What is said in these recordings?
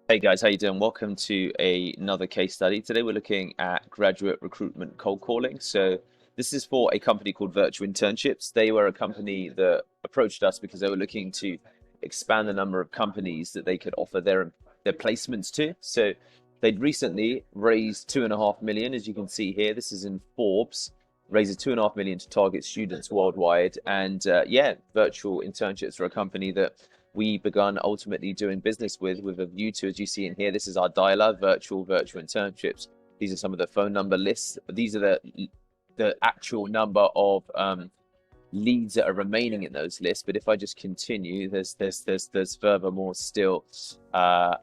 Hey guys, how you doing? Welcome to another case study. Today we're looking at graduate recruitment cold calling. So this is for a company called Virtual Internships. They were a company that approached us because they were looking to expand the number of companies that they could offer their placements to. So they'd recently raised 2.5 million, as you can see here. This is in Forbes. Raises 2.5 million to target students worldwide. And yeah, Virtual Internships are a company that we begun ultimately doing business with a view to, as you see in here, this is our dialer, virtual internships. These are some of the phone number lists. These are the actual number of leads that are remaining in those lists. But if I just continue, there's furthermore still.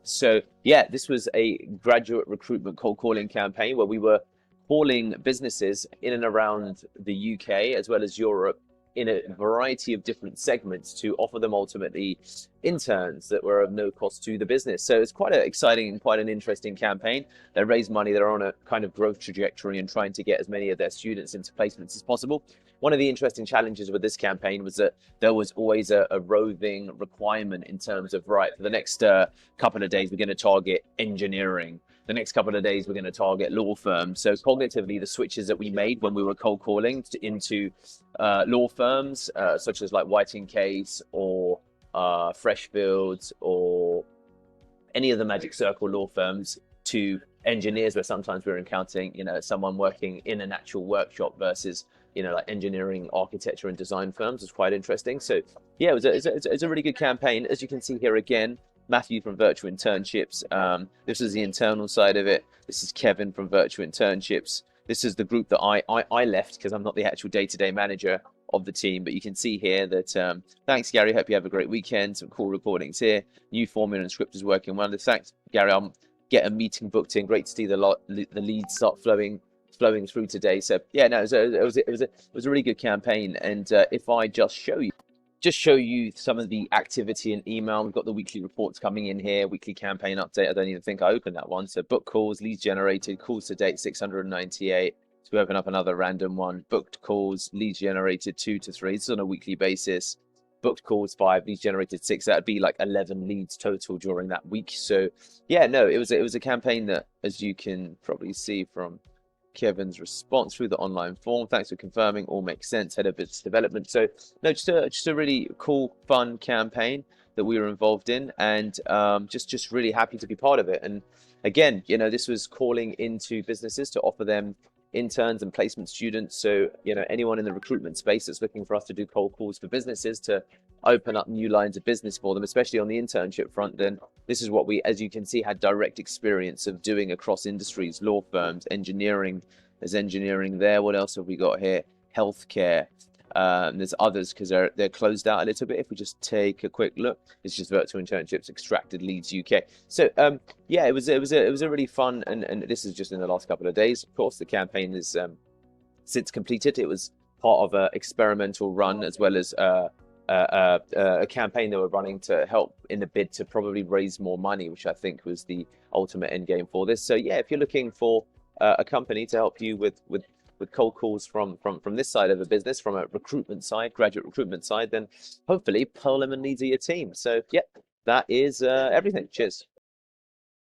So yeah, this was a graduate recruitment cold calling campaign where we were calling businesses in and around the UK as well as Europe in a variety of different segments to offer them ultimately interns that were of no cost to the business. So it's quite an exciting and quite an interesting campaign. They raise money, they're on a kind of growth trajectory and trying to get as many of their students into placements as possible. One of the interesting challenges with this campaign was that there was always a roving requirement in terms of, right, for the next couple of days, we're going to target engineering. The next couple of days, we're going to target law firms. So cognitively, the switches that we made when we were cold calling into law firms, such as like White & Case or Freshfields or any of the Magic Circle law firms, to engineers, where sometimes we're encountering, someone working in an actual workshop versus, like engineering, architecture, and design firms, is quite interesting. So yeah, it was a really good campaign. As you can see here again, Matthew from Virtual Internships. This is the internal side of it. This is Kevin from Virtual Internships. This is the group that I left because I'm not the actual day-to-day manager of the team. But you can see here that thanks, Gary. Hope you have a great weekend. Some cool recordings here. New formula and script is working well. Thanks, Gary. I'll get a meeting booked in. Great to see the leads start flowing through today. So yeah, no, it was a really good campaign. And if I just show you some of the activity in email. We've got the weekly reports coming in here, weekly campaign update. I don't even think I opened that one. So book calls, leads generated, calls to date 698. So we open up another random one. Booked calls, leads generated 2 to 3. This is on a weekly basis. Booked calls 5, leads generated 6. That'd be like 11 leads total during that week. So yeah, no, it was a campaign that, as you can probably see from Kevin's response through the online form. Thanks for confirming. All makes sense. Head of business development. So no, just a really cool, fun campaign that we were involved in, and just really happy to be part of it. And again, this was calling into businesses to offer them interns and placement students. So anyone in the recruitment space that's looking for us to do cold calls for businesses to open up new lines of business for them, especially on the internship front, then this is what we, as you can see, had direct experience of doing across industries, law firms, engineering. There's engineering there. What else have we got here? Healthcare. There's others because they're closed out a little bit. If we just take a quick look, it's just Virtual Internships, Extracted Leads UK. So yeah, it was a really fun, and this is just in the last couple of days. Of course, the campaign is since completed. It was part of an experimental run as well as a campaign they were running to help in the bid to probably raise more money, which I think was the ultimate end game for this. So yeah, if you're looking for a company to help you with cold calls from this side of the business, from a recruitment side, graduate recruitment side, then hopefully Pearl and Leeds are your team. So yeah, that is everything. Cheers.